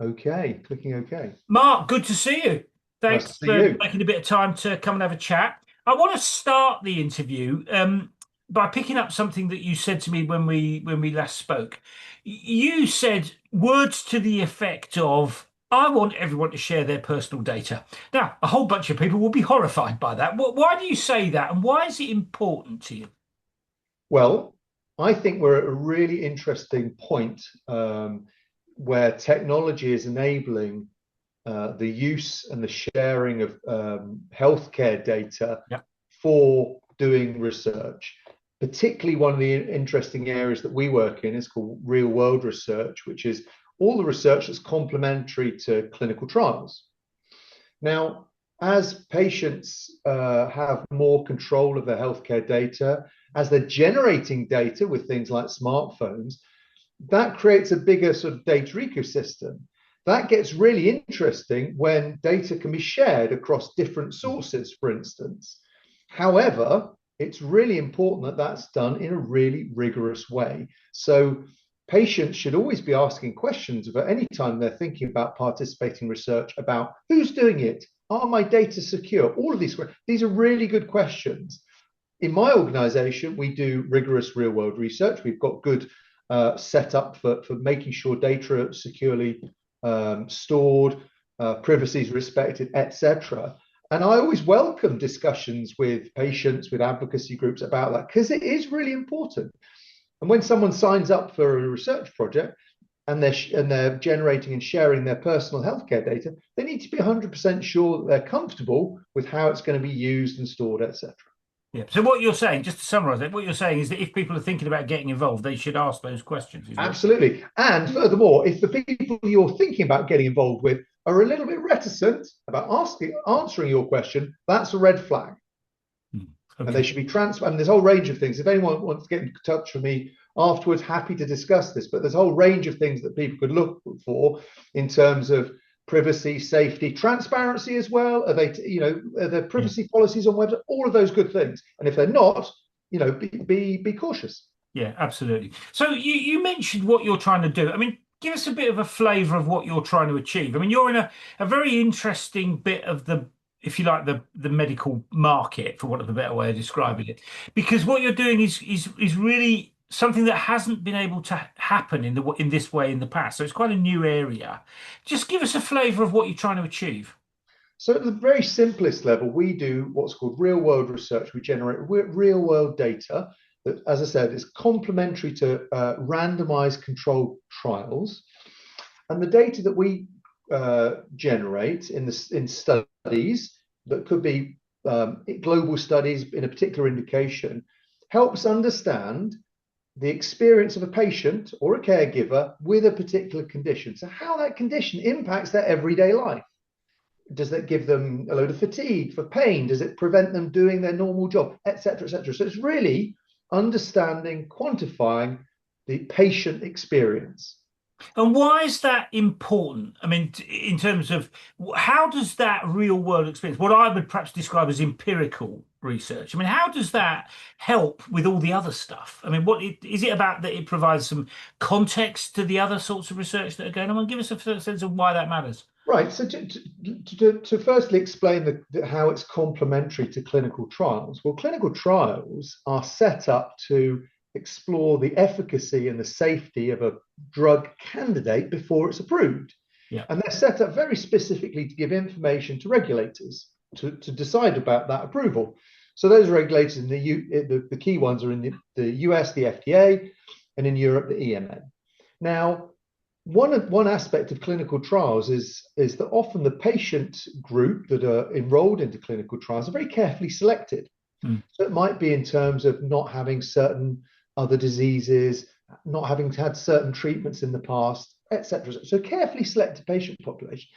Okay, clicking OK. Mark, good to see you. Nice to Thanks see for you. making a bit of time to come and have a chat. I want to start the interview by picking up something that you said to me when we last spoke. You said words to the effect of, "I want everyone to share their personal data." Now, a whole bunch of people will be horrified by that. Why do you say that, and why is it important to you? Well, I think we're at a really interesting point where technology is enabling the use and the sharing of healthcare data Yeah. for doing research. Particularly, one of the interesting areas that we work in is called real world research, which is all the research that's complementary to clinical trials. Now, as patients have more control of their healthcare data, as they're generating data with things like smartphones, that creates a bigger sort of data ecosystem. That gets really interesting when data can be shared across different sources, for instance. However, it's really important that that's done in a really rigorous way. So patients should always be asking questions about any time they're thinking about participating in research about who's doing it, are my data secure? All of these are really good questions. In my organization, we do rigorous real world research. We've got good setup for making sure data are securely stored, privacy is respected, etc. And I always welcome discussions with patients, with advocacy groups about that, because it is really important. And when someone signs up for a research project and they're generating and sharing their personal healthcare data, they need to be 100% sure that they're comfortable with how it's going to be used and stored, etc. Yeah. So what you're saying, just to summarize it, what you're saying is that if people are thinking about getting involved, they should ask those questions, is what Absolutely. And furthermore, if the people you're thinking about getting involved with are a little bit reticent about answering your question, that's a red flag. you're saying. And they Okay. should be transparent. And there's a whole range of things. If anyone wants to get in touch with me afterwards, happy to discuss this. But there's a whole range of things that people could look for in terms of privacy, safety, transparency as well. Are they, are there Yeah. privacy policies on websites? All of those good things. And if they're not, be cautious. Yeah, absolutely. So you mentioned what you're trying to do. I mean, give us a bit of a flavor of what you're trying to achieve. I mean, you're in a very interesting bit of the, if you like, the medical market, for want of a better way of describing it, because what you're doing is really something that hasn't been able to happen in this way in the past. So it's quite a new area. Just give us a flavor of what you're trying to achieve. So at the very simplest level, we do what's called real world research. We generate real world data that, as I said, is complementary to randomized controlled trials. And the data that we generate in studies that could be global studies in a particular indication helps understand the experience of a patient or a caregiver with a particular condition. So how that condition impacts their everyday life. Does that give them a load of fatigue for pain? Does it prevent them doing their normal job, etc., etc.? So it's really understanding, quantifying the patient experience. And why is that important? I mean, in terms of how does that real world experience, what I would perhaps describe as empirical research, I mean, how does that help with all the other stuff? I mean, is it about that it provides some context to the other sorts of research that are going on? Give us a sense of why that matters. Right. So to firstly explain how it's complementary to clinical trials. Well, clinical trials are set up to explore the efficacy and the safety of a drug candidate before it's approved. Yeah. And they're set up very specifically to give information to regulators to decide about that approval. So those regulators in the key ones are in the US, the FDA, and in Europe, the EMA. Now, one aspect of clinical trials is that often the patient group that are enrolled into clinical trials are very carefully selected. Mm. So it might be in terms of not having certain other diseases, not having had certain treatments in the past, etc. So carefully selected patient population.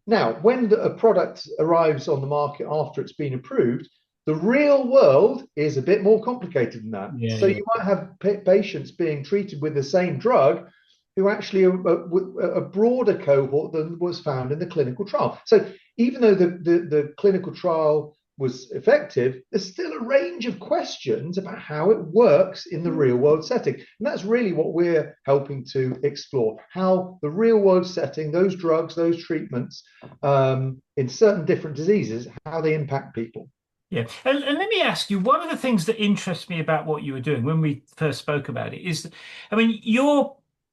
Now, when a product arrives on the market after it's been approved, the real world is a bit more complicated than that. Yeah, So yeah. you might have patients being treated with the same drug who actually are a broader cohort than was found in the clinical trial. So even though the clinical trial was effective, there's still a range of questions about how it works in the real world setting. And that's really what we're helping to explore, how the real world setting, those drugs, those treatments in certain different diseases, how they impact people. Yeah. And let me ask you, one of the things that interests me about what you were doing when we first spoke about it is, I mean,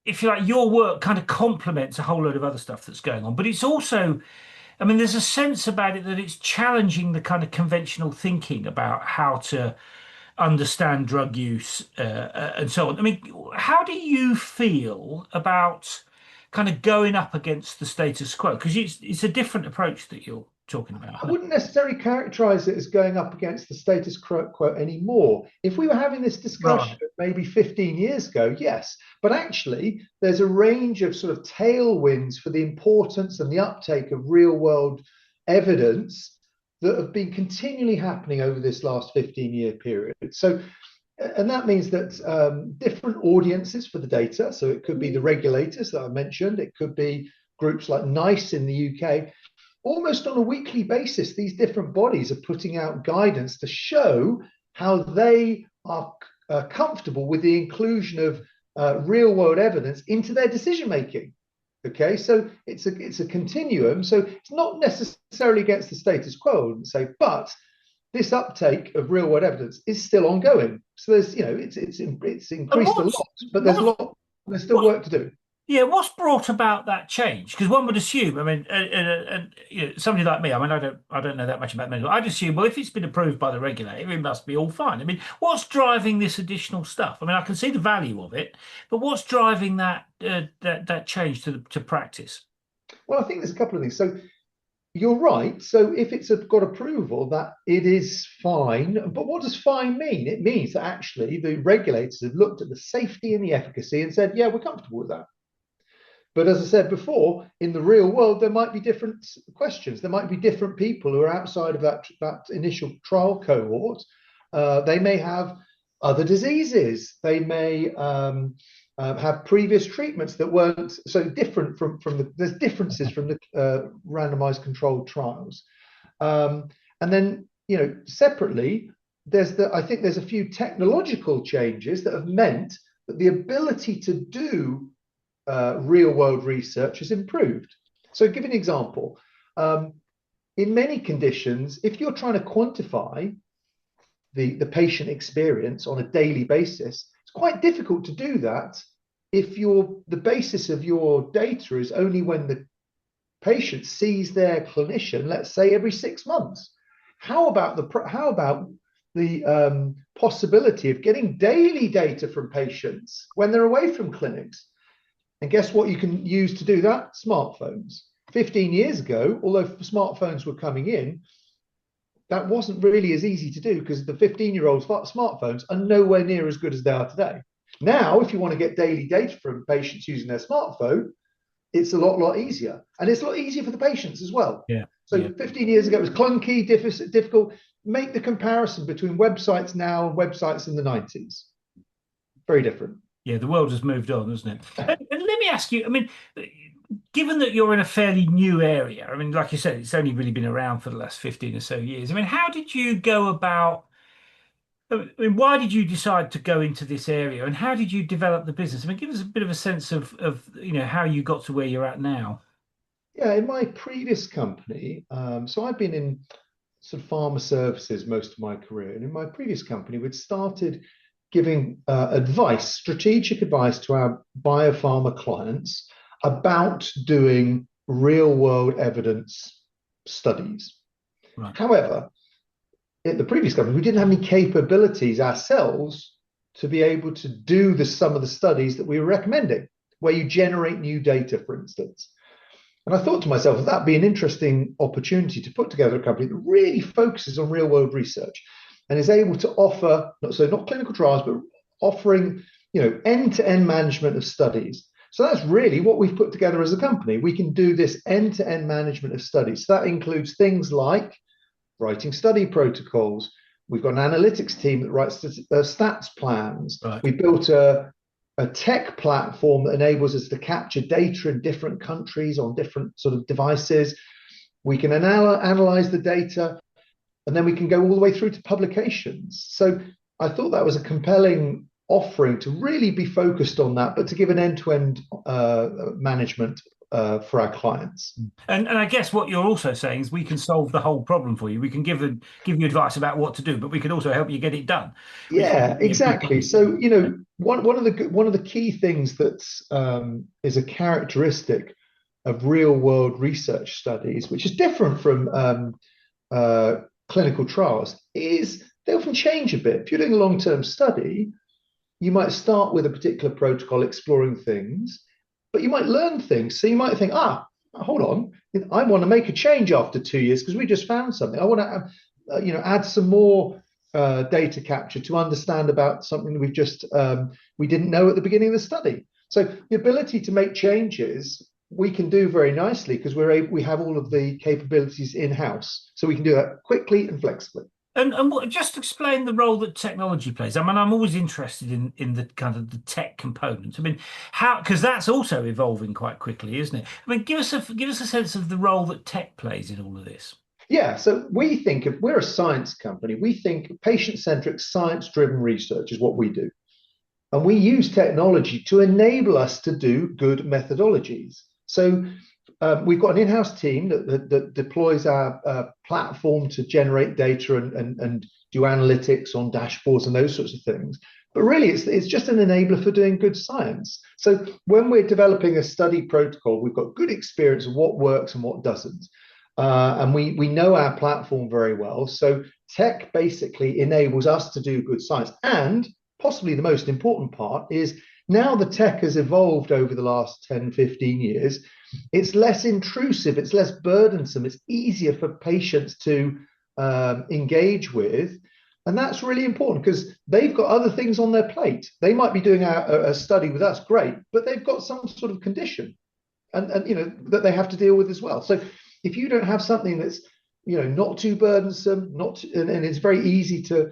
if you like, your work kind of complements a whole load of other stuff that's going on, but it's also, I mean, there's a sense about it that it's challenging the kind of conventional thinking about how to understand drug use and so on. I mean, how do you feel about kind of going up against the status quo? Because it's a different approach that you're talking about, I isn't it? wouldn't necessarily characterize it as going up against the status quo anymore. If we were having this discussion Right. maybe 15 years ago, yes. But actually, there's a range of sort of tailwinds for the importance and the uptake of real world evidence that have been continually happening over this last 15-year period. So, and that means that different audiences for the data, so it could be the regulators that I mentioned, it could be groups like NICE in the UK, almost on a weekly basis, these different bodies are putting out guidance to show how they are comfortable with the inclusion of real world evidence into their decision making. Okay, so it's a continuum. So it's not necessarily against the status quo, I would say, but this uptake of real world evidence is still ongoing. So there's, it's And increased a lot, but there's still what's work to do. Yeah, what's brought about that change? Because one would assume, I mean, somebody like me, I mean, I don't know that much about medical. I'd assume, well, if it's been approved by the regulator, it must be all fine. I mean, what's driving this additional stuff? I mean, I can see the value of it, but what's driving that change to practice? Well, I think there's a couple of things. So you're right. So if it's got approval, that it is fine. But what does fine mean? It means that actually the regulators have looked at the safety and the efficacy and said, yeah, we're comfortable with that. But as I said before, in the real world, there might be different questions. There might be different people who are outside of that initial trial cohort. They may have other diseases. They may have previous treatments that weren't so different there's differences from the randomized controlled trials. And then, separately, I think there's a few technological changes that have meant that the ability to do real world research has improved. So, give an example. In many conditions, if you're trying to quantify the patient experience on a daily basis, it's quite difficult to do that if the basis of your data is only when the patient sees their clinician, let's say every 6 months. How about the possibility of getting daily data from patients when they're away from clinics? And guess what you can use to do that? Smartphones. 15 years ago, although smartphones were coming in, that wasn't really as easy to do because the 15-year-old smartphones are nowhere near as good as they are today. Now, if you want to get daily data from patients using their smartphone, it's a lot easier. And it's a lot easier for the patients as well. Yeah. So 15 years ago, it was clunky, difficult. Make the comparison between websites now and websites in the 90s. Very different. Yeah, the world has moved on, hasn't it? And let me ask you, I mean, given that you're in a fairly new area, I mean, like you said, it's only really been around for the last 15 or so years. I mean, how did you go about, I mean, why did you decide to go into this area and how did you develop the business? I mean, give us a bit of a sense of how you got to where you're at now. Yeah, in my previous company, so I've been in sort of pharma services most of my career. And in my previous company, we'd started giving strategic advice to our biopharma clients about doing real world evidence studies. Right. However, at the previous company, we didn't have any capabilities ourselves to be able to do some of the studies that we were recommending, where you generate new data, for instance. And I thought to myself, that'd be an interesting opportunity to put together a company that really focuses on real world research and is able to offer, not clinical trials, but offering, end-to-end management of studies. So that's really what we've put together as a company. We can do this end-to-end management of studies. So that includes things like writing study protocols. We've got an analytics team that writes stats plans. Right. We built a tech platform that enables us to capture data in different countries on different sort of devices. We can analyze the data. and then we can go all the way through to publications. So I thought that was a compelling offering to really be focused on that, but to give an end-to-end management for our clients. And I guess what you're also saying is we can solve the whole problem for you. We can give you advice about what to do, but we can also help you get it done, which is Yeah, a big exactly. benefit. So, one of the key things that is a characteristic of real world research studies, which is different from uh, clinical trials, is they often change a bit. If you're doing a long term study, you might start with a particular protocol exploring things, but you might learn things. So you might think, hold on, I want to make a change after 2 years because we just found something. I want to, add some more data capture to understand about something we didn't know at the beginning of the study. So the ability to make changes we can do very nicely because we have all of the capabilities in house, so we can do that quickly and flexibly. And just explain the role that technology plays. I mean, I'm always interested in the kind of the tech component. I mean, how because that's also evolving quite quickly, isn't it? I mean, give us a sense of the role that tech plays in all of this. Yeah, so we think if we're a science company, we think patient-centric, science-driven research is what we do. And we use technology to enable us to do good methodologies. So we've got an in-house team that deploys our platform to generate data and do analytics on dashboards and those sorts of things. But really, it's just an enabler for doing good science. So when we're developing a study protocol, we've got good experience of what works and what doesn't. And we know our platform very well. So tech basically enables us to do good science. And possibly the most important part is now the tech has evolved over the last 10, 15 years. It's less intrusive, it's less burdensome, it's easier for patients to engage with. And that's really important because they've got other things on their plate. They might be doing a study with us, great, but they've got some sort of condition and that they have to deal with as well. So if you don't have something that's not too burdensome, and it's very easy for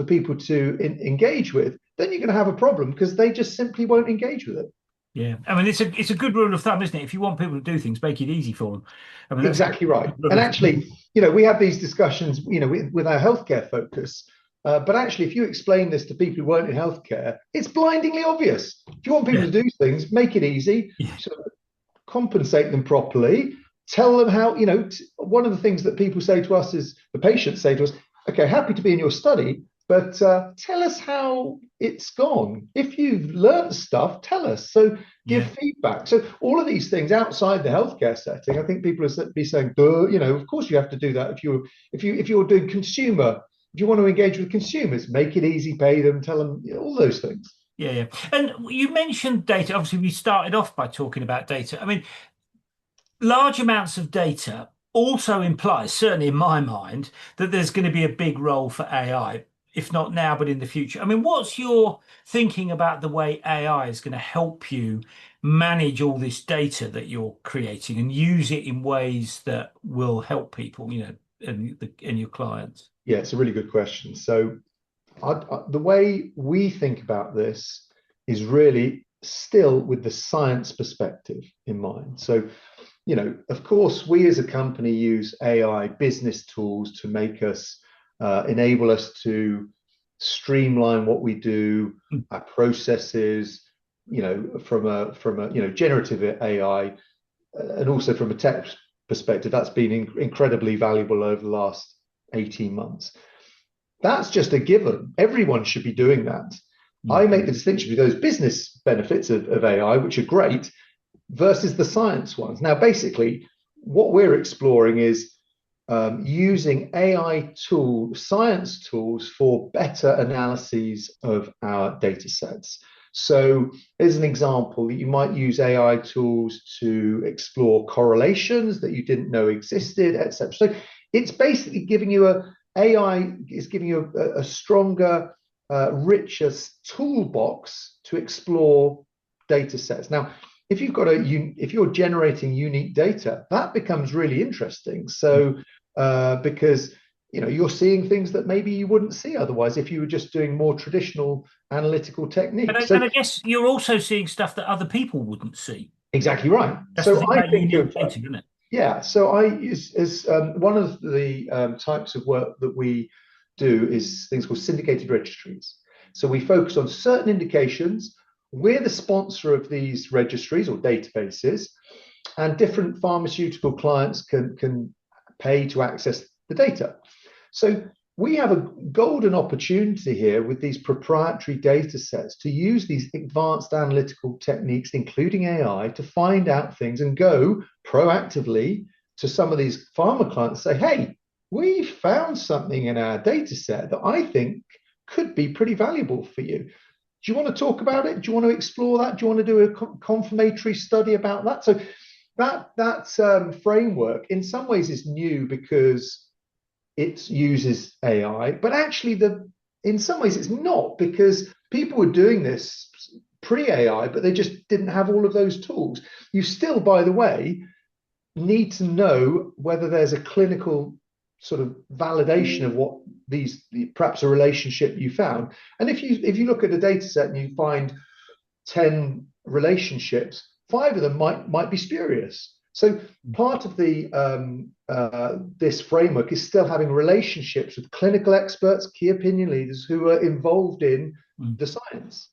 people to engage with, then you're going to have a problem because they just simply won't engage with it. Yeah, I mean it's a good rule of thumb, isn't it? If you want people to do things, make it easy for them. I mean that's a Exactly right. good rule And of thumb. actually, we have these discussions, with our healthcare focus. But actually, if you explain this to people who weren't in healthcare, it's blindingly obvious. If you want people Yeah, to do things, make it easy, yeah, sort of compensate them properly, tell them how, one of the things that people say to us is the patients say to us, okay, happy to be in your study, but tell us how it's gone. If you've learned stuff, tell us. So give yeah. feedback. So all of these things outside the healthcare setting, I think people will be saying, of course you have to do that. If you're doing consumer, if you want to engage with consumers, make it easy, pay them, tell them all those things. Yeah, yeah. And you mentioned data. Obviously, we started off by talking about data. I mean, large amounts of data also implies, certainly in my mind, that there's going to be a big role for AI, if not now, but in the future. I mean, what's your thinking about the way AI is going to help you manage all this data that you're creating and use it in ways that will help people, and your clients? Yeah, it's a really good question. So the way we think about this is really still with the science perspective in mind. So, of course, we as a company use AI business tools to enable us to streamline what we do, our processes, from a generative AI, and also from a tech perspective, that's been incredibly valuable over the last 18 months. That's just a given. Everyone should be doing that. I make the distinction between those business benefits of AI, which are great, versus the science ones. Now, basically, what we're exploring is using science tools for better analyses of our data sets. So, as an example, you might use AI tools to explore correlations that you didn't know existed, etc. So, it's basically AI is giving you a stronger, richer toolbox to explore data sets. Now, if you're generating unique data, that becomes really interesting. So, because you're seeing things that maybe you wouldn't see otherwise if you were just doing more traditional analytical And I, techniques. and So I guess you're also seeing stuff that other people wouldn't see. exactly right. That's the So thing I about think unique of data, isn't it? Yeah, so one of the types of work that we do is things called syndicated registries. So we focus on certain indications. We're the sponsor of these registries or databases, and different pharmaceutical clients can pay to access the data. So we have a golden opportunity here with these proprietary data sets to use these advanced analytical techniques, including AI, to find out things and go proactively to some of these pharma clients and say, hey, we found something in our data set that I think could be pretty valuable for you. Do you want to talk about it? Do you want to explore that? Do you want to do a confirmatory study about that? So that framework in some ways is new because it uses AI, but actually in some ways it's not, because people were doing this pre-AI, but they just didn't have all of those tools. You still, by the way, need to know whether there's a clinical sort of validation of what perhaps a relationship you found. And if you look at a data set and you find 10 relationships, 5 of them might be spurious. So part of this framework is still having relationships with clinical experts, key opinion leaders who are involved in the science,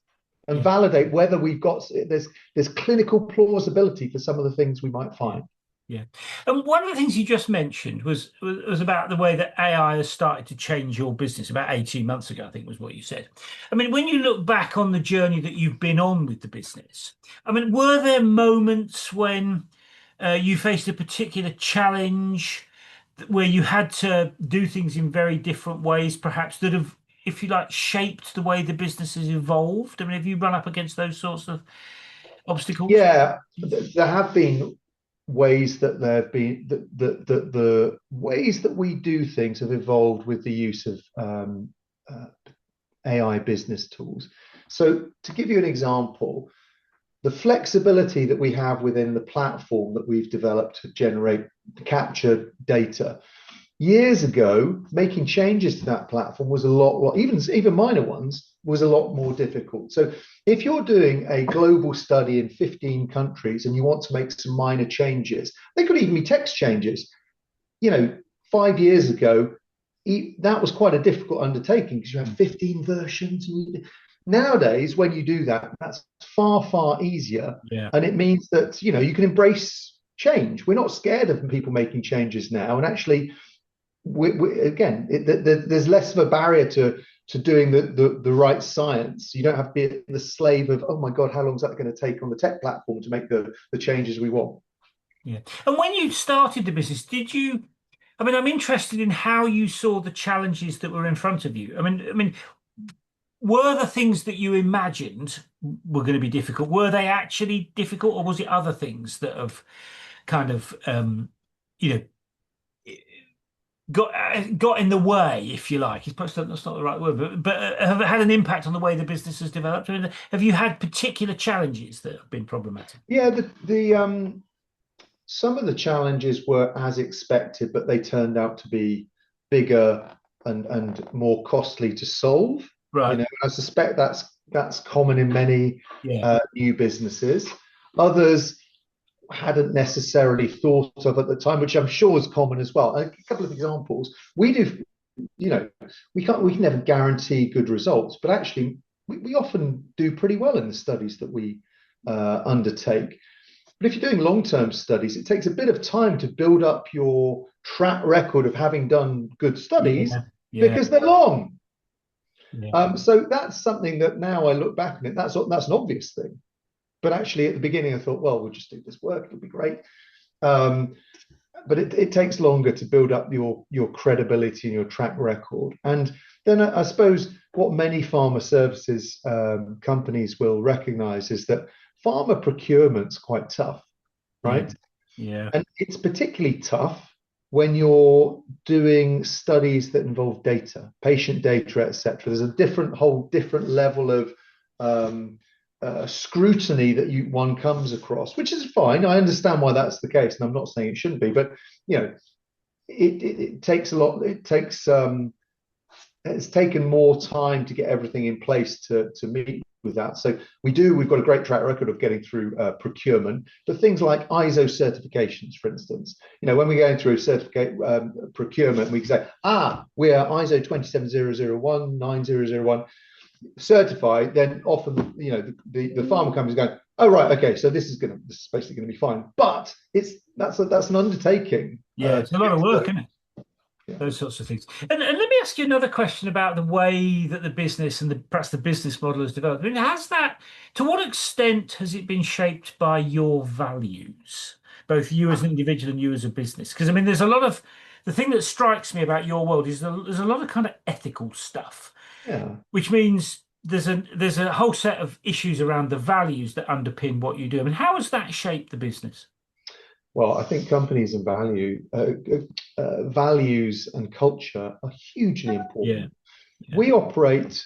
and validate whether there's clinical plausibility for some of the things we might find. Yeah. And one of the things you just mentioned was about the way that AI has started to change your business about 18 months ago, I think was what you said. I mean, when you look back on the journey that you've been on with the business, I mean, were there moments when you faced a particular challenge where you had to do things in very different ways, perhaps that have, if you like, shaped the way the business has evolved? I mean, have you run up against those sorts of obstacles? Yeah, there have been ways that there have been the ways that we do things have evolved with the use of AI business tools. So to give you an example, the flexibility that we have within the platform that we've developed to capture data. Years ago, making changes to that platform was a lot, even minor ones, was a lot more difficult. So if you're doing a global study in 15 countries and you want to make some minor changes, they could even be text changes. 5 years ago, that was quite a difficult undertaking because you have 15 versions. Nowadays, when you do that, that's far, far easier. Yeah. And it means that, you can embrace change. We're not scared of people making changes now. And actually, there's less of a barrier to doing the right science. You don't have to be the slave of, oh my God, how long is that going to take on the tech platform to make the changes we want? Yeah. And when you started the business, I'm interested in how you saw the challenges that were in front of you. I mean, were the things that you imagined were going to be difficult, were they actually difficult, or was it other things that have kind of, got in the way, if you like? That's not the right word, but have it had an impact on the way the business has developed? I mean, have you had particular challenges that have been problematic? Yeah, some of the challenges were as expected, but they turned out to be bigger and more costly to solve. Right. I suspect that's common in many Yeah. new businesses. Others hadn't necessarily thought of at the time, which I'm sure is common as well. A couple of examples. We can never guarantee good results, but actually we often do pretty well in the studies that we undertake. But if you're doing long-term studies, it takes a bit of time to build up your track record of having done good studies because they're long. Yeah. So that's something that now I look back on it, that's an obvious thing. But actually at the beginning I thought, well, we'll just do this work, it'll be great. But it takes longer to build up your credibility and your track record. And then I suppose what many pharma services companies will recognize is that pharma procurement's quite tough, right? Yeah. And it's particularly tough when you're doing studies that involve data, patient data, etc. There's a whole different level of scrutiny that one comes across, which is fine. I understand why that's the case, and I'm not saying it shouldn't be, but it takes a lot. It takes it's taken more time to get everything in place to meet with that. So we've got a great track record of getting through procurement, but things like ISO certifications, for instance, when we're going through certificate procurement, we can say, we are ISO 27001, 9001 certified. Then often, the pharma company's going, oh right, okay, so this is basically going to be fine, but that's an undertaking. Yeah, it's a lot of work, isn't it? Yeah. Those sorts of things. And let me ask you another question about the way that the business and perhaps the business model has developed. I mean, to what extent has it been shaped by your values, both you as an individual and you as a business? Because I mean, the thing that strikes me about your world is there's a lot of kind of ethical stuff, Yeah. which means there's a whole set of issues around the values that underpin what you do. I mean, how has that shaped the business? Well, I think companies and values and culture are hugely Yeah, important. yeah, We operate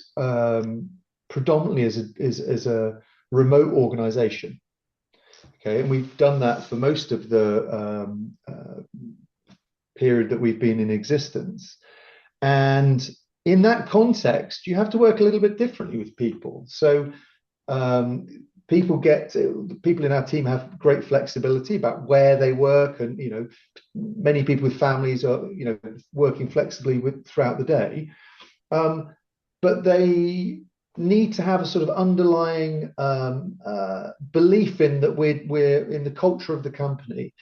predominantly as a remote organization. Okay, and we've done that for most of the period that we've been in existence. And in that context, you have to work a little bit differently with people. So um, people in our team have great flexibility about where they work, and many people with families are working flexibly throughout the day. But they need to have a sort of underlying belief in that we're in the culture of the company.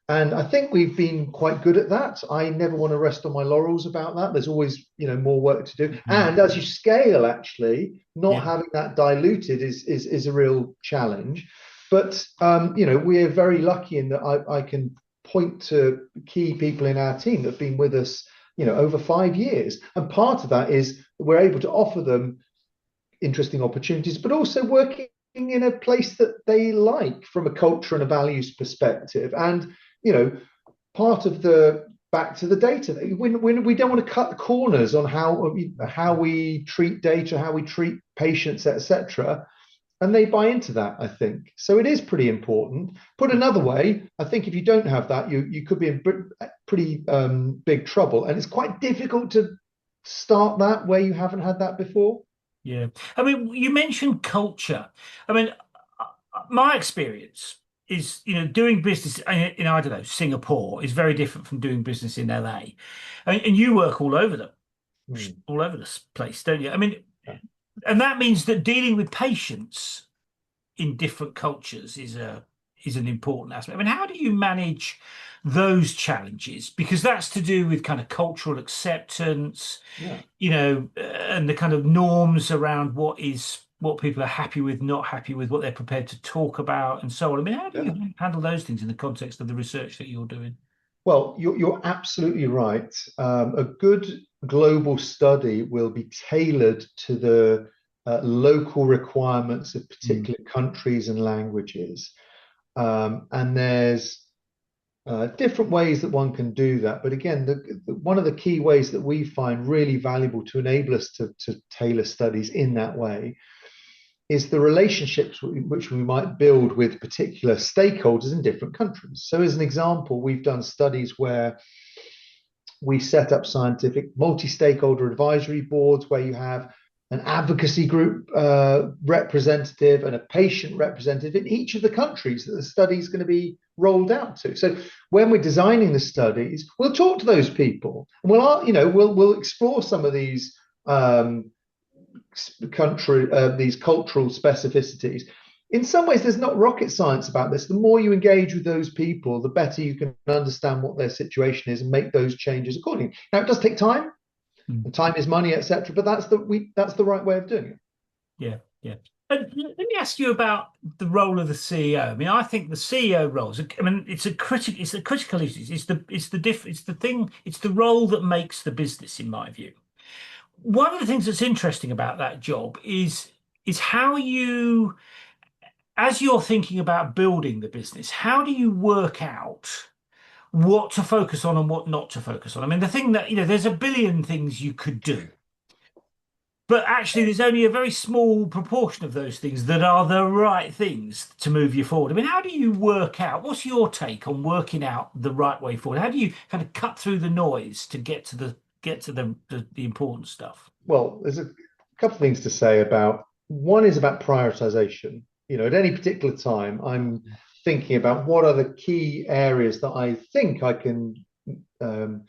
And I think we've been quite good at that. I never want to rest on my laurels about that. There's always, more work to do. And as you scale, actually, not yeah, having that diluted is a real challenge. But we're very lucky in that I can point to key people in our team that have been with us, over 5 years. And part of that is we're able to offer them interesting opportunities, but also working in a place that they like from a culture and a values perspective. And part of the back to the data, when we don't want to cut corners on how we treat data, how we treat patients, etc. And they buy into that, I think. So it is pretty important. Put another way, I think if you don't have that, you could be in pretty big trouble. And it's quite difficult to start that where you haven't had that before. yeah. I mean, you mentioned culture. I mean, my experience is, doing business in, I don't know, Singapore is very different from doing business in LA. And you work all over this place, don't you? I mean, Yeah. and that means that dealing with patients in different cultures is an important aspect. I mean, how do you manage those challenges? Because that's to do with kind of cultural acceptance, Yeah. and the kind of norms around what people are happy with, not happy with, what they're prepared to talk about, and so on. I mean, how do Yeah. you handle those things in the context of the research that you're doing? Well, you're absolutely right. A good global study will be tailored to the local requirements of Mm. particular countries and languages. And there's different ways that one can do that. But again, one of the key ways that we find really valuable to enable us to tailor studies in that way is the relationships which we might build with particular stakeholders in different countries. So, as an example, we've done studies where we set up scientific multi-stakeholder advisory boards where you have an advocacy group representative and a patient representative in each of the countries that the study is going to be rolled out to. So when we're designing the studies, we'll talk to those people and we'll explore some of these these cultural specificities. In some ways, there's not rocket science about this. The more you engage with those people, the better you can understand what their situation is and make those changes accordingly. Now, it does take time. Mm. And time is money, etc. But that's the right way of doing it. Yeah, yeah. And let me ask you about the role of the CEO. I mean, I think the CEO roles. I mean, it's a critical issue. It's the role that makes the business, in my view. One of the things that's interesting about that job is how you, as you're thinking about building the business, how do you work out what to focus on and what not to focus on? I mean, the thing that, there's a billion things you could do, but actually there's only a very small proportion of those things that are the right things to move you forward. I mean, how do you work out, what's your take on working out the right way forward? How do you kind of cut through the noise to get to the important stuff? Well, there's a couple of things to say about one is about prioritization. At any particular time, I'm thinking about what are the key areas that I think I can um,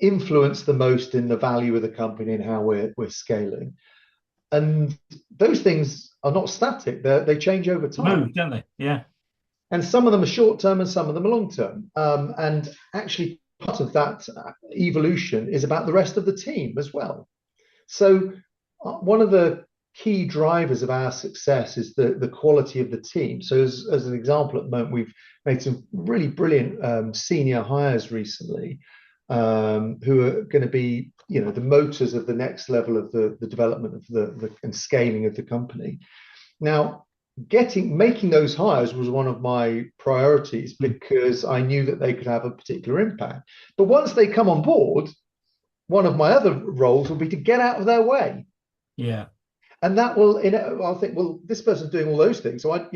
influence the most in the value of the company and how we're scaling. And those things are not static; they change over time. Move, don't they? Yeah. And some of them are short term and some of them are long term. And actually, part of that evolution is about the rest of the team as well. So, one of the key drivers of our success is the quality of the team. So, as an example, at the moment, we've made some really brilliant senior hires recently who are going to be, the motors of the next level of the development of the and scaling of the company. Now, making those hires was one of my priorities because I knew that they could have a particular impact. But once they come on board, one of my other roles will be to get out of their way. Yeah. And that will, I'll think, well, this person's doing all those things. So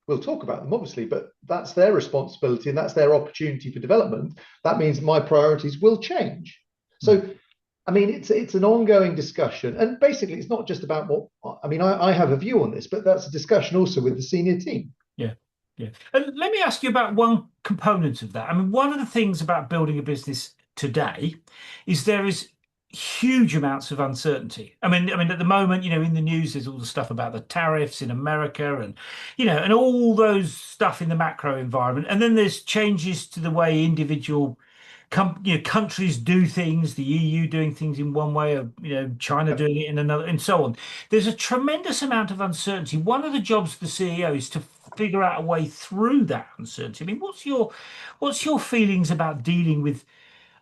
we'll talk about them, obviously, but that's their responsibility and that's their opportunity for development. That means my priorities will change. So, I mean, it's an ongoing discussion. And basically, it's not just about I have a view on this, but that's a discussion also with the senior team. Yeah. Yeah. And let me ask you about one component of that. I mean, one of the things about building a business today is there is huge amounts of uncertainty. I mean, at the moment, in the news, there's all the stuff about the tariffs in America and, and all those stuff in the macro environment. And then there's changes to the way individual countries do things, the EU doing things in one way, or China doing it in another, and so on. There's a tremendous amount of uncertainty. One of the jobs of the CEO is to figure out a way through that uncertainty. I mean, what's your feelings about dealing with?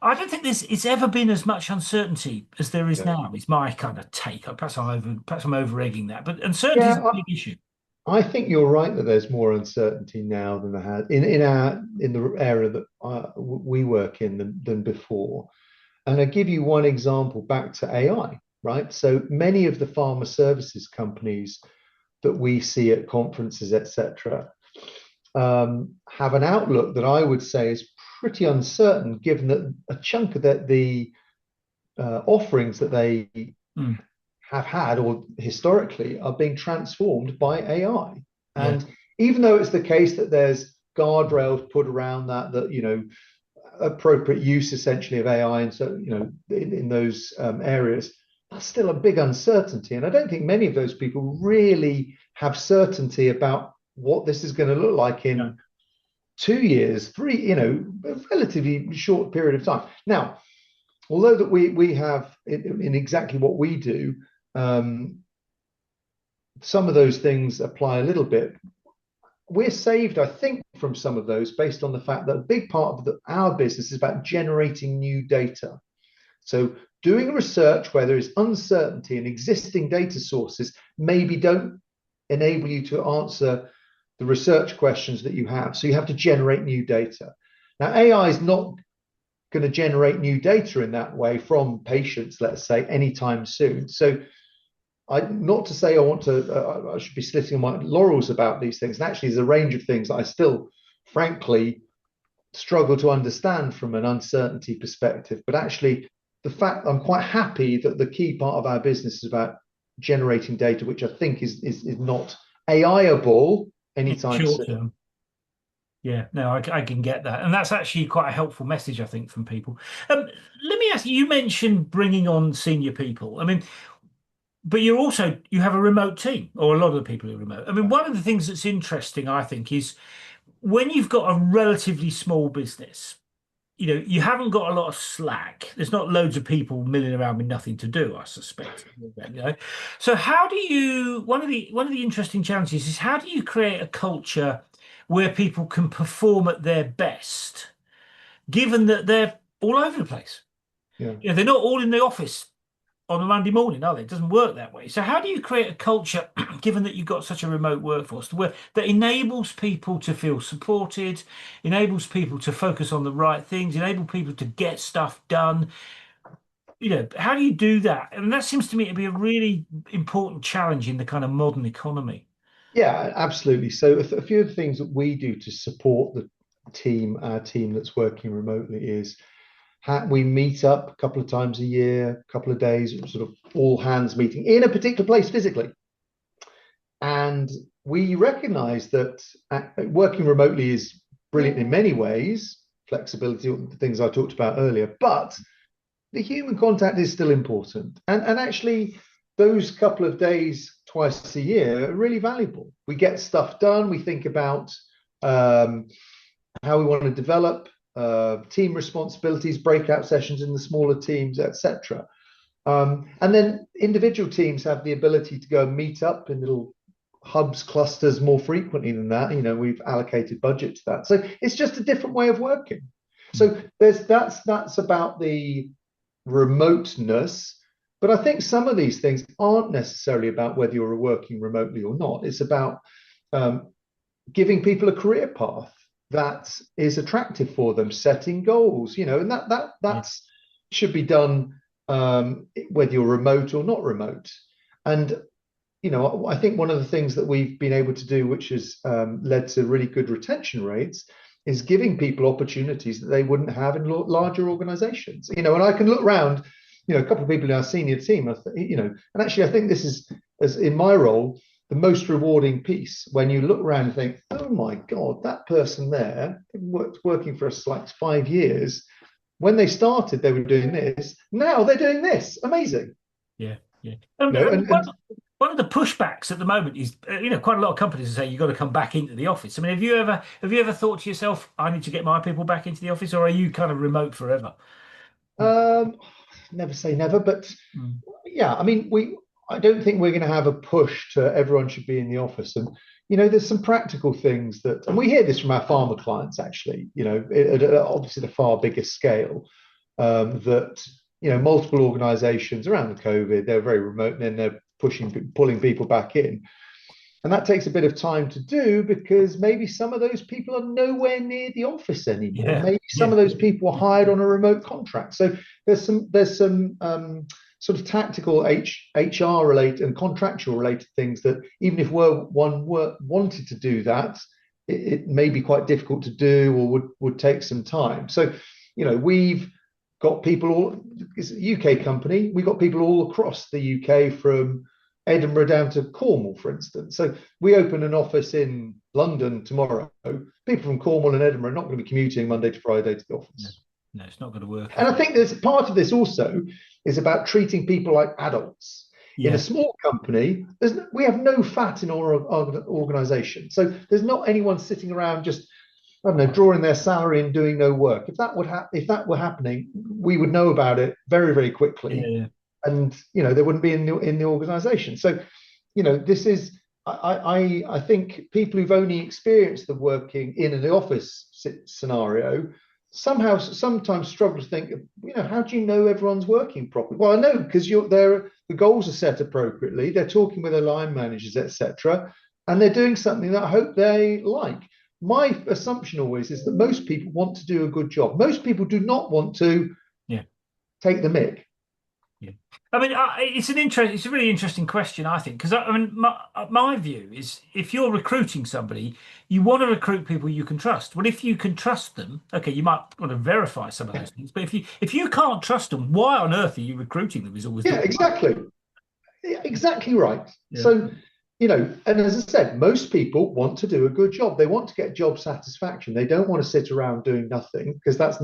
I don't think it's ever been as much uncertainty as there is Yeah. now. It's my kind of take. Perhaps I'm over egging that, but uncertainty is a Yeah, big issue. I think you're right that there's more uncertainty now than there had in the area that we work in than before. And I give you one example back to AI, right? So many of the pharma services companies that we see at conferences, etc., have an outlook that I would say is pretty uncertain, given that a chunk of the offerings that they Mm, have had or historically are being transformed by AI. yeah, And even though it's the case that there's guardrails put around that appropriate use essentially of AI, and so in those areas, that's still a big uncertainty. And I don't think many of those people really have certainty about what this is going to look like yeah, in 2 years, three, a relatively short period of time. Now, although that we have in exactly what we do, um, some of those things apply a little bit. We're saved, I think, from some of those based on the fact that a big part of our business is about generating new data. So doing research where there is uncertainty and existing data sources maybe don't enable you to answer the research questions that you have. So you have to generate new data. Now, AI is not going to generate new data in that way from patients, let's say, anytime soon. So not to say I should be slitting on my laurels about these things. And actually, there's a range of things that I still, frankly, struggle to understand from an uncertainty perspective. But actually, the fact I'm quite happy that the key part of our business is about generating data, which I think is not AIable anytime short soon. term. Yeah, no, I can get that, and that's actually quite a helpful message, I think, from people. Let me ask you. You mentioned bringing on senior people. I mean, but you have a remote team, or a lot of the people are remote. I mean, one of the things that's interesting, I think, is when you've got a relatively small business, you haven't got a lot of slack. There's not loads of people milling around with nothing to do, I suspect. So how do you, one of the interesting challenges is how do you create a culture where people can perform at their best, given that they're all over the place? Yeah. They're not all in the office on a Monday morning, are they? It doesn't work that way. So how do you create a culture, given that you've got such a remote workforce, that enables people to feel supported, enables people to focus on the right things, enable people to get stuff done? How do you do that? And that seems to me to be a really important challenge in the kind of modern economy. Yeah, absolutely. So a few of the things that we do to support our team that's working remotely is We meet up a couple of times a year, a couple of days, sort of all hands meeting in a particular place physically. And we recognize that working remotely is brilliant in many ways, flexibility, the things I talked about earlier, but the human contact is still important. And actually, those couple of days twice a year are really valuable. We get stuff done. We think about how we want to develop team responsibilities, breakout sessions in the smaller teams, etc. And then individual teams have the ability to go and meet up in little hubs, clusters more frequently than that. We've allocated budget to that. So it's just a different way of working. So that's about the remoteness. But I think some of these things aren't necessarily about whether you're working remotely or not. It's about giving people a career path that is attractive for them, setting goals, and that's should be done whether you're remote or not remote. And I think one of the things that we've been able to do, which has led to really good retention rates, is giving people opportunities that they wouldn't have in larger organizations. And I can look around, a couple of people in our senior team, and actually I think this is, as in my role, the most rewarding piece when you look around and think, oh my God, that person there working for us like 5 years. When they started, they were doing this. Now they're doing this. Amazing. Yeah. One of the pushbacks at the moment is, quite a lot of companies say you've got to come back into the office. I mean, have you ever thought to yourself, I need to get my people back into the office, or are you kind of remote forever? Never say never, but yeah, I mean, I don't think we're going to have a push to everyone should be in the office. And there's some practical things and we hear this from our pharma clients actually. Obviously at a far bigger scale, that multiple organisations around the COVID, they're very remote, and then they're pulling people back in. And that takes a bit of time to do because maybe some of those people are nowhere near the office anymore. Yeah. Maybe some of those people are hired on a remote contract. So there's some sort of tactical HR related and contractual related things that even if one wanted to do that, it may be quite difficult to do or would take some time. So, we've got people it's a UK company. We've got people all across the UK from Edinburgh down to Cornwall, for instance. So we open an office in London tomorrow. People from Cornwall and Edinburgh are not going to be commuting Monday to Friday to the office. No, it's not going to work. And I think there's part of this also is about treating people like adults. Yeah. In a small company, we have no fat in our organization. So there's not anyone sitting around just, I don't know, drawing their salary and doing no work. If that were happening, we would know about it very, very quickly. Yeah. And they wouldn't be in the organization. So this is I think people who've only experienced the working in the office scenario sometimes struggle to think, how do you know everyone's working properly? Well, I know because the goals are set appropriately, they're talking with their line managers, etc., and they're doing something that I hope they like. My assumption always is that most people want to do a good job. Most people do not want to take the mick. Yeah, I mean, it's a really interesting question, I think, because I mean, my view is if you're recruiting somebody, you want to recruit people you can trust. Well, if you can trust them, okay, you might want to verify some of those things, but if you can't trust them, why on earth are you recruiting them? Is always exactly right. Yeah. So and as I said, most people want to do a good job. They want to get job satisfaction. They don't want to sit around doing nothing because that's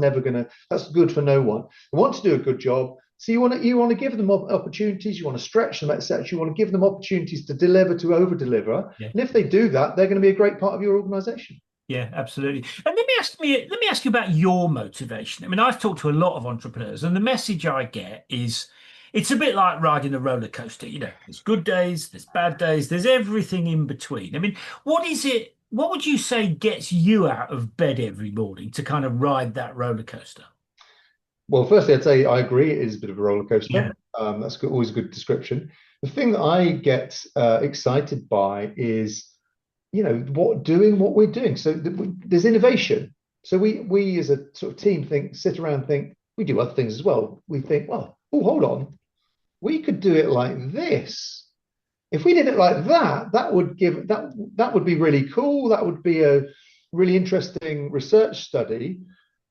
good for no one. They want to do a good job. So you want to give them opportunities, you want to stretch them, etc. You want to give them opportunities to deliver, to over-deliver. Yeah. And if they do that, they're going to be a great part of your organization. Yeah, absolutely. And let me ask you about your motivation. I mean, I've talked to a lot of entrepreneurs, and the message I get is it's a bit like riding a roller coaster. There's good days, there's bad days, there's everything in between. I mean, what would you say gets you out of bed every morning to kind of ride that roller coaster? Well, firstly, I'd say I agree. It is a bit of a roller coaster. Yeah. That's always a good description. The thing that I get excited by is, what we're doing. So there's innovation. So we as a sort of team sit around and think, we do other things as well. We think, well, hold on, we could do it like this. If we did it like that, that would be really cool. That would be a really interesting research study.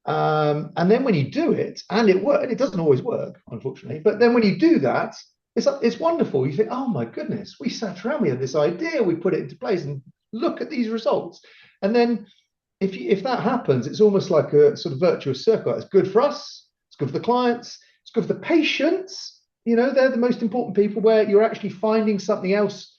And then when you do it, and it doesn't always work, unfortunately. But then when you do that, it's wonderful. You think, oh my goodness, we sat around, we had this idea, we put it into place, and look at these results. And then if that happens, it's almost like a sort of virtuous circle. It's good for us, it's good for the clients, it's good for the patients. They're the most important people, where you're actually finding something else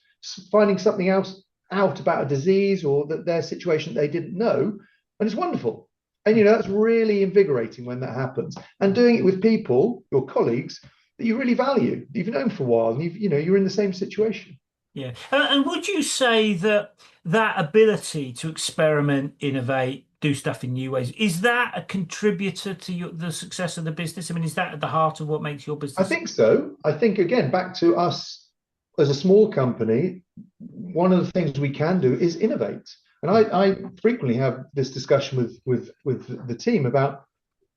out about a disease or their situation that they didn't know, and it's wonderful. And that's really invigorating when that happens. And doing it with people, your colleagues, that you really value, that you've known for a while, and you're in the sssame situation. Yeah. And would you say that that ability to experiment, innovate, do stuff in new ways, is that a contributor to the success of the business? I mean, is that at the heart of what makes your I business? think so. I think, again, back to us as a small company, one of the things we can do is innovate. And I frequently have this discussion with the team about,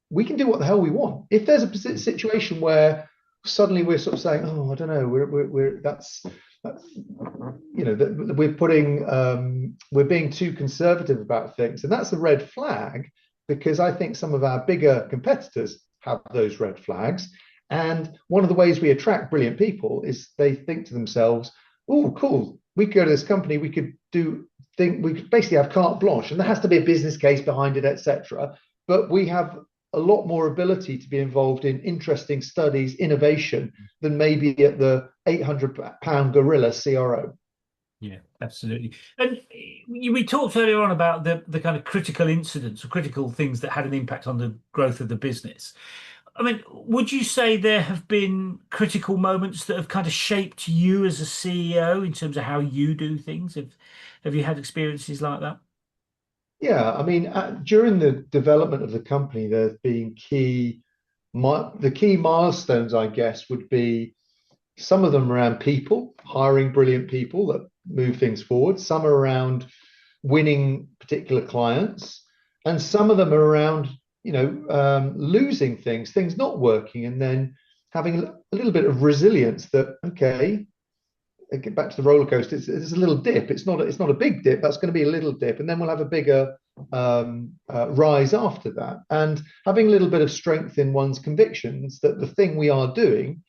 we can do what the hell we want. If there's a situation where suddenly we're sort of saying, oh, I don't know, that's we're being too conservative about things, and that's a red flag, because I think some of our bigger competitors have those red flags. And one of the ways we attract brilliant people is they think to themselves, oh, cool, we could go to this company, we could basically have carte blanche, and there has to be a business case behind it, etc. But we have a lot more ability to be involved in interesting studies, innovation, than maybe at the £800 gorilla CRO. Yeah, absolutely. And we talked earlier on about the kind of critical incidents or critical things that had an impact on the growth of the business. I mean, would you say there have been critical moments that have kind of shaped you as a CEO in terms of how you do things? Have you had experiences like that? Yeah, I mean, during the development of the company, there's been the key milestones, I guess, would be some of them around people, hiring brilliant people that move things forward. Some are around winning particular clients, and some of them are around, losing things not working, and then having a little bit of resilience that, okay, get back to the roller coaster. It's a little dip. It's not a big dip. That's going to be a little dip, and then we'll have a bigger rise after that. And having a little bit of strength in one's convictions that the thing we are doing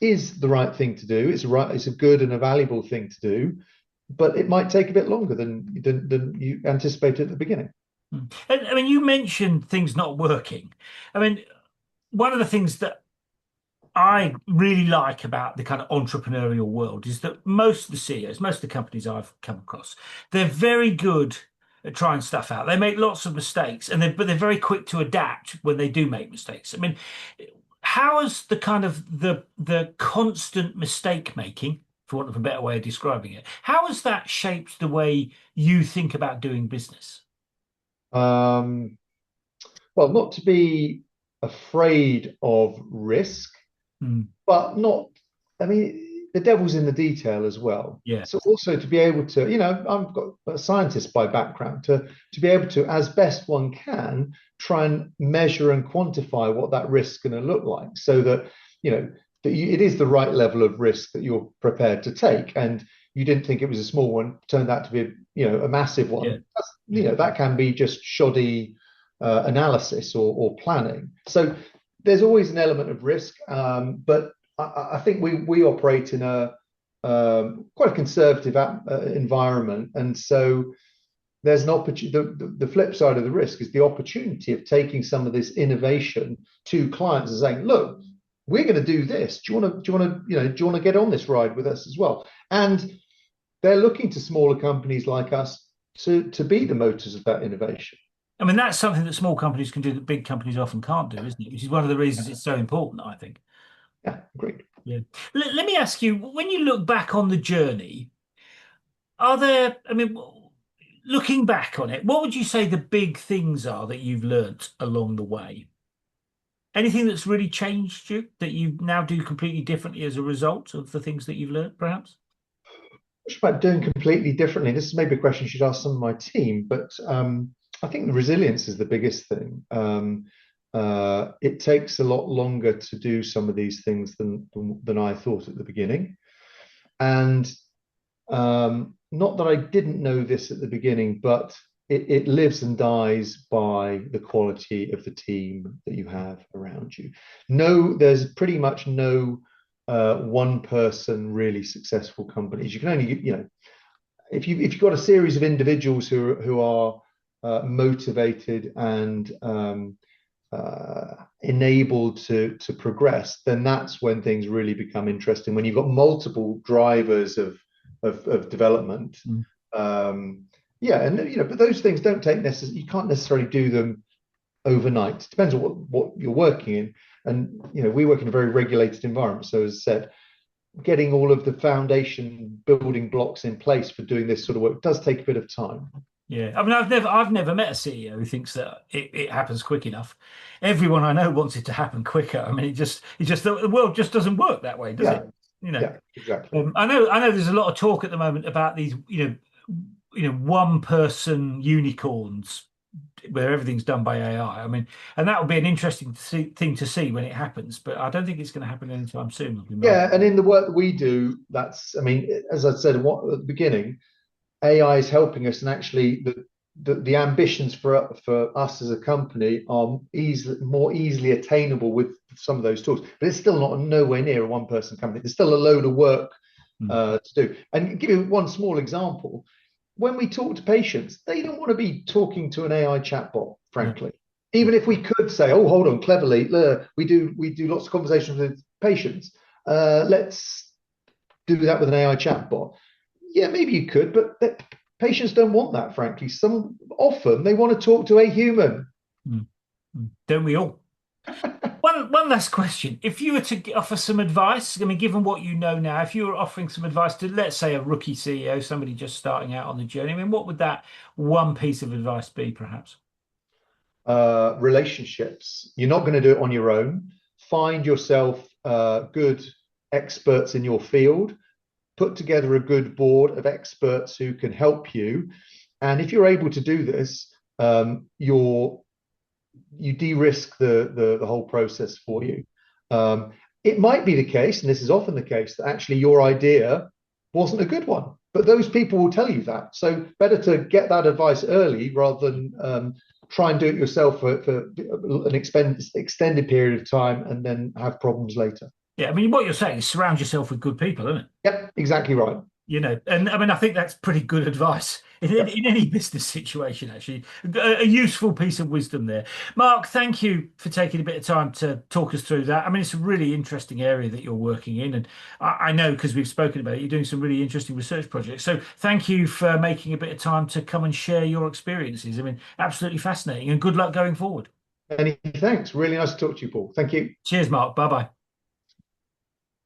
is the right thing to do. It's a good and a valuable thing to do, but it might take a bit longer than you anticipated at the beginning. And I mean, you mentioned things not working. I mean, one of the things that I really like about the kind of entrepreneurial world is that most of the CEOs, most of the companies I've come across, they're very good at trying stuff out. They make lots of mistakes, but they're very quick to adapt when they do make mistakes. I mean, how has the kind of the constant mistake making, for want of a better way of describing it, how has that shaped the way you think about doing business? Um, well, not to be afraid of risk, Mm, but not, I mean, the devil's in the detail as well. yeah, So also to be able to, I've got a scientist by background, to be able to, as best one can, try and measure and quantify what that risk is going to look like, so that, it is the right level of risk that you're prepared to take. And you didn't think it was a small one, turned out to be, a massive yeah, one. yeah. That can be just shoddy analysis or planning. So there's always an element of risk, but I think we operate in a quite a conservative environment, and so there's an opportunity. The flip side of the risk is the opportunity of taking some of this innovation to clients and saying, "Look, we're going to do this. Do you want to get on this ride with us as well?" And they're looking to smaller companies like us to be the motors of that innovation. I mean, that's something that small companies can do that big companies often can't do, isn't it? Which is one of the reasons it's so important, I think. Yeah, great. Yeah. Let me ask you, when you look back on the journey, are there, I mean, looking back on it, what would you say the big things are that you've learnt along the way? Anything that's really changed you that you now do completely differently as a result of the things that you've learnt, perhaps? About doing completely differently. This is maybe a question you should ask some of my team, but I think the resilience is the biggest thing. It takes a lot longer to do some of these things than I thought at the beginning, and not that I didn't know this at the beginning, but it lives and dies by the quality of the team that you have around you. No, there's pretty much no one person really successful companies. You can only, if you've got a series of individuals who are motivated and enabled to progress, then that's when things really become interesting. When you've got multiple drivers of development, yeah, and but those things don't take necessarily. You can't necessarily do them overnight. It depends on what you're working in, and we work in a very regulated environment. So as I said, getting all of the foundation building blocks in place for doing this sort of work does take a bit of time. Yeah, I mean, I've never met a CEO who thinks that it happens quick enough. Everyone I know wants it to happen quicker. I mean, it just the world just doesn't work that way, does Yeah, it? You know, yeah, exactly. I know. There's a lot of talk at the moment about these, one person unicorns where everything's done by AI. I mean, and that would be an interesting thing to see when it happens. But I don't think it's going to happen anytime soon. Yeah, and in the work that we do, that's, I mean, as I said at the beginning, AI is helping us, and actually the ambitions for us as a company are more easily attainable with some of those tools. But it's still not nowhere near a one person company. There's still a load of work to do. And give you one small example. When we talk to patients, they don't want to be talking to an AI chatbot, frankly. Even if we could say, "Oh, hold on, cleverly, we do lots of conversations with patients. Let's do that with an AI chatbot." Yeah, maybe you could, but patients don't want that, frankly. Often they want to talk to a human. Don't we all? One last question. If you were to offer some advice, I mean, given what you know now, if you were offering some advice to, let's say, a rookie CEO, somebody just starting out on the journey, I mean, what would that one piece of advice be, perhaps? Relationships. You're not going to do it on your own. Find yourself good experts in your field. Put together a good board of experts who can help you. And if you're able to do this, you de-risk the whole process for you. It might be the case, and this is often the case, that actually your idea wasn't a good one, but those people will tell you that. So better to get that advice early rather than try and do it yourself for an extended period of time and then have problems later. Yeah, I mean, what you're saying is surround yourself with good people, isn't it? Yep, exactly right. And I mean, I think that's pretty good advice Yep. in any business situation, actually. A useful piece of wisdom there. Mark, thank you for taking a bit of time to talk us through that. I mean, it's a really interesting area that you're working in. And I know because we've spoken about it, you're doing some really interesting research projects. So thank you for making a bit of time to come and share your experiences. I mean, absolutely fascinating and good luck going forward. Many thanks. Really nice to talk to you, Paul. Thank you. Cheers, Mark. Bye bye.